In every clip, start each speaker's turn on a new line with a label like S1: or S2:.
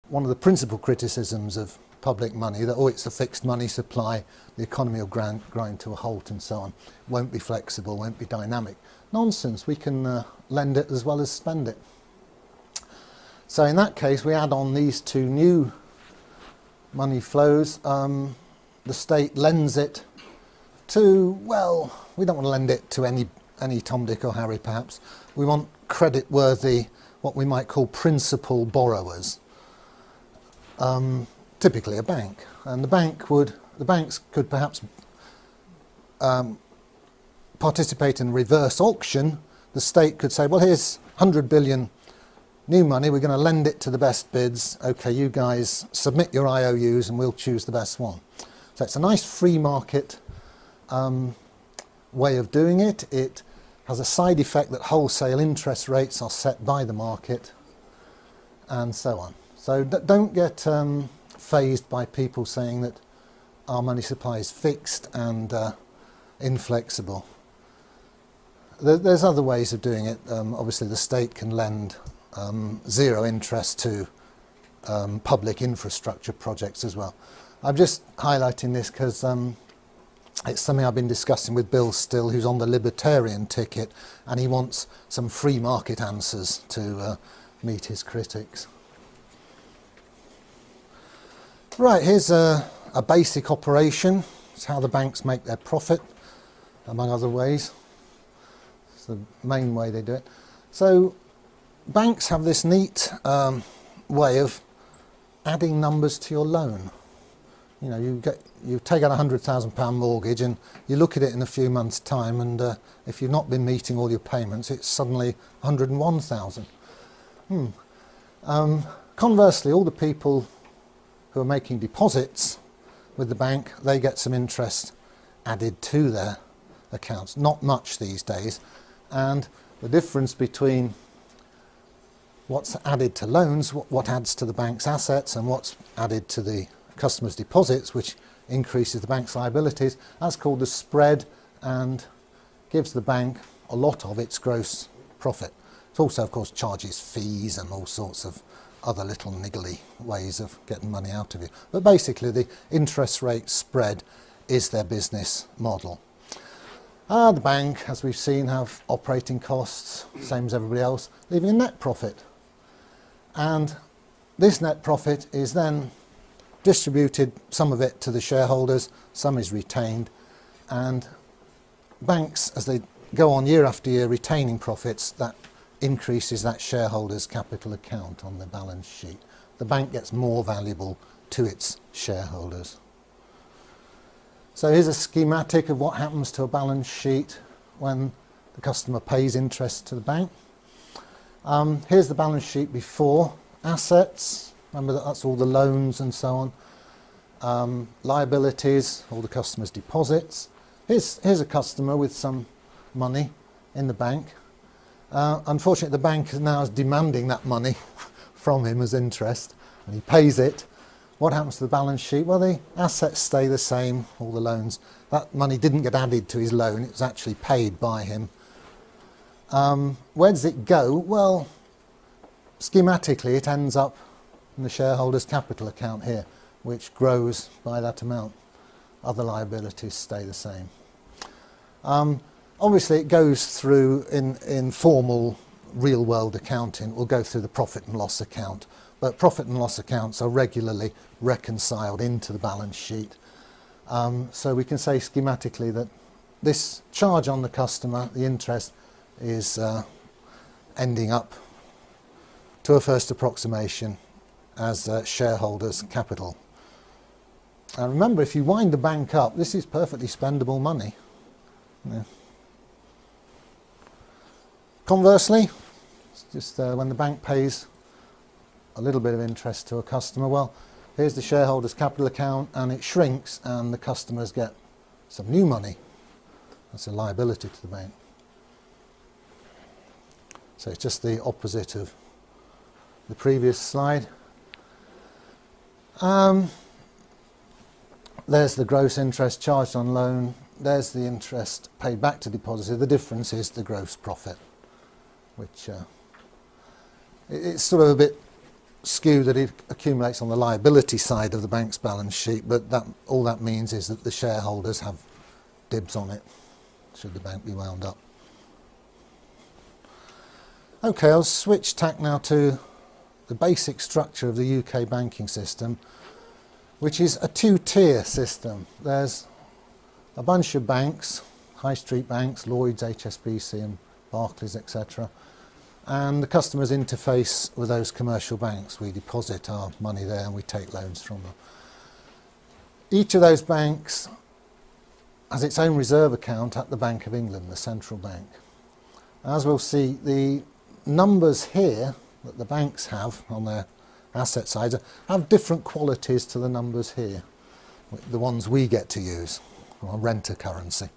S1: one of the principal criticisms of public money, that, oh, it's a fixed money supply, the economy will grind to a halt and so on, won't be flexible, won't be dynamic. Nonsense, we can lend it as well as spend it. So in that case, we add on these two new money flows. The state lends it to, well, we don't want to lend it to any Tom, Dick or Harry perhaps. We want credit-worthy, what we might call principal borrowers. Typically a bank. And the banks could perhaps participate in reverse auction. The state could say, well, here's 100 billion new money, we're going to lend it to the best bids. Okay, you guys submit your IOUs and we'll choose the best one. So it's a nice free market way of doing it. It has a side effect that wholesale interest rates are set by the market and so on. So don't get fazed by people saying that our money supply is fixed and inflexible. There's other ways of doing it. Obviously the state can lend zero interest to public infrastructure projects as well. I'm just highlighting this because it's something I've been discussing with Bill Still, who's on the libertarian ticket, and he wants some free market answers to meet his critics. Right, here's a basic operation. It's how the banks make their profit, among other ways. It's the main way they do it. So banks have this neat way of adding numbers to your loan. You know, you take out a £100,000 mortgage and you look at it in a few months' time, and if you've not been meeting all your payments, it's suddenly 101,000. Conversely, all the people who are making deposits with the bank, they get some interest added to their accounts. Not much these days, and the difference between what's added to loans, what adds to the bank's assets, and what's added to the customers' deposits, which increases the bank's liabilities, that's called the spread and gives the bank a lot of its gross profit. It also, of course, charges fees and all sorts of other little niggly ways of getting money out of you. But basically the interest rate spread is their business model. The bank, as we've seen, have operating costs, same as everybody else, leaving a net profit. And this net profit is then distributed, some of it to the shareholders, some is retained, and banks, as they go on year after year retaining profits, that increases that shareholders' capital account on the balance sheet. The bank gets more valuable to its shareholders. So here's a schematic of what happens to a balance sheet when the customer pays interest to the bank. Here's the balance sheet before assets. Remember that's all the loans and so on. Liabilities, all the customer's deposits. Here's a customer with some money in the bank. Unfortunately, the bank now is demanding that money from him as interest, and he pays it. What happens to the balance sheet? Well, the assets stay the same, all the loans. That money didn't get added to his loan, it was actually paid by him. Where does it go? Well, schematically it ends up in the shareholders' capital account here, which grows by that amount. Other liabilities stay the same. Obviously it goes through, in formal real-world accounting, will go through the profit and loss account, but profit and loss accounts are regularly reconciled into the balance sheet. So we can say schematically that this charge on the customer, the interest, is ending up to a first approximation as shareholders' capital. And remember, if you wind the bank up, this is perfectly spendable money. Yeah. Conversely, it's just when the bank pays a little bit of interest to a customer, well, here's the shareholders' capital account, and it shrinks and the customers get some new money. That's a liability to the bank. So it's just the opposite of the previous slide. There's the gross interest charged on loan. There's the interest paid back to depositor. The difference is the gross profit, which it's sort of a bit skew that it accumulates on the liability side of the bank's balance sheet, but all that means is that the shareholders have dibs on it, should the bank be wound up. Okay, I'll switch tack now to the basic structure of the UK banking system, which is a two-tier system. There's a bunch of banks, high street banks, Lloyds, HSBC and Barclays, etc. And the customers interface with those commercial banks. We deposit our money there and we take loans from them. Each of those banks has its own reserve account at the Bank of England, the central bank. As we'll see, the numbers here that the banks have on their asset sides have different qualities to the numbers here, the ones we get to use, or renter currency.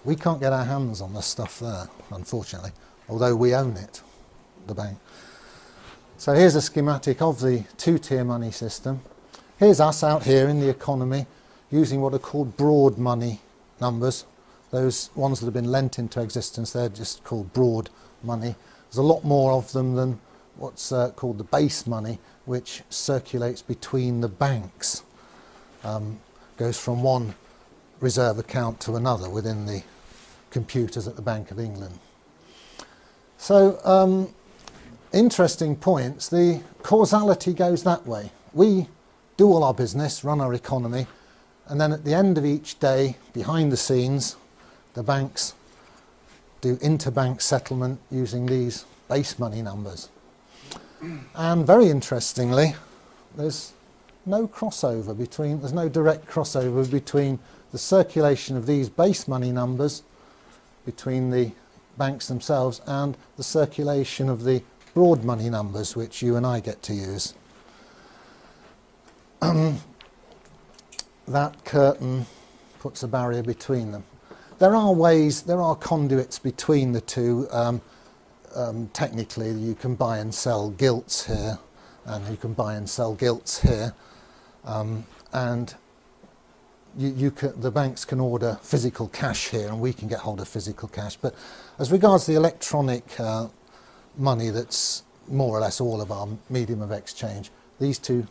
S1: We can't get our hands on the stuff there, unfortunately, although we own it, the bank. So here's a schematic of the two-tier money system. Here's us out here in the economy using what are called broad money numbers. Those ones that have been lent into existence, they're just called broad money. There's a lot more of them than what's called the base money, which circulates between the banks. Goes from one reserve account to another within the computers at the Bank of England. So, interesting points. The causality goes that way. We do all our business, run our economy, and then at the end of each day, behind the scenes, the banks do interbank settlement using these base money numbers. And very interestingly, there's no crossover between, there's no direct crossover between the circulation of these base money numbers between the banks themselves and the circulation of the broad money numbers which you and I get to use. That curtain puts a barrier between them. There are ways, there are conduits between the two. Technically, you can buy and sell gilts here, and you can buy and sell gilts here, and the banks can order physical cash here, and we can get hold of physical cash. But as regards the electronic money, that's more or less all of our medium of exchange, these two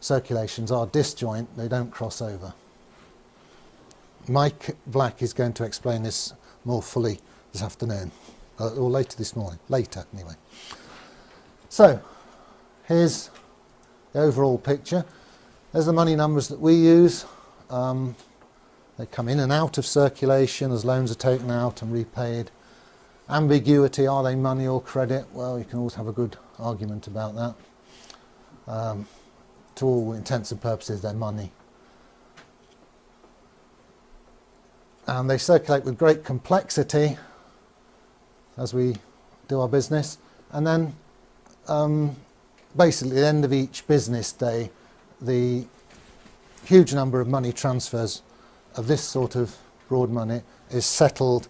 S1: circulations are disjoint, they don't cross over. Mike Black is going to explain this more fully this afternoon, or later this morning, later anyway. So, here's the overall picture. There's the money numbers that we use. They come in and out of circulation as loans are taken out and repaid. Ambiguity, are they money or credit? Well, you can always have a good argument about that. To all intents and purposes, they're money. And they circulate with great complexity as we do our business. And then basically at the end of each business day, the huge number of money transfers of this sort of broad money is settled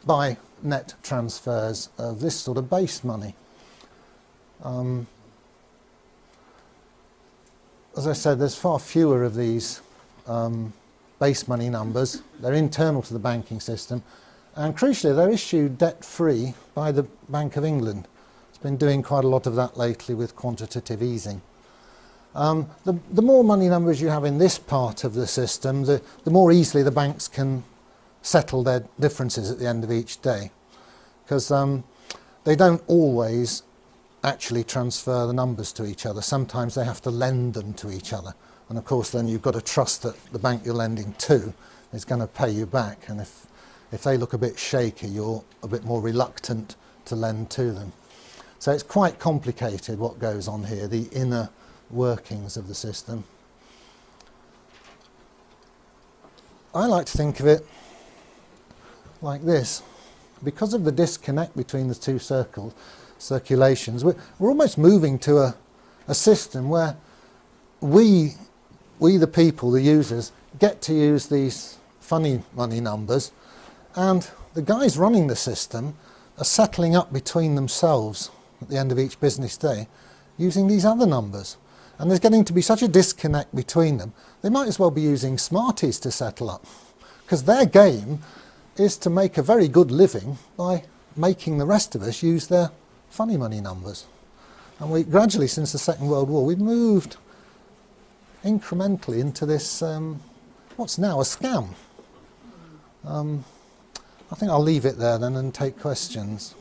S1: by net transfers of this sort of base money. As I said, there's far fewer of these base money numbers. They're internal to the banking system, and crucially they're issued debt-free by the Bank of England. It's been doing quite a lot of that lately with quantitative easing. The more money numbers you have in this part of the system, the more easily the banks can settle their differences at the end of each day, because they don't always actually transfer the numbers to each other. Sometimes they have to lend them to each other, and of course then you've got to trust that the bank you're lending to is going to pay you back, and if they look a bit shaky, you're a bit more reluctant to lend to them. So it's quite complicated what goes on here, the inner workings of the system. I like to think of it like this. Because of the disconnect between the two circulations, we're almost moving to a system where we the people, the users, get to use these funny money numbers, and the guys running the system are settling up between themselves at the end of each business day using these other numbers. And there's getting to be such a disconnect between them, they might as well be using Smarties to settle up, because their game is to make a very good living by making the rest of us use their funny money numbers. And we gradually, since the Second World War, we've moved incrementally into this, what's now a scam. I think I'll leave it there then and take questions.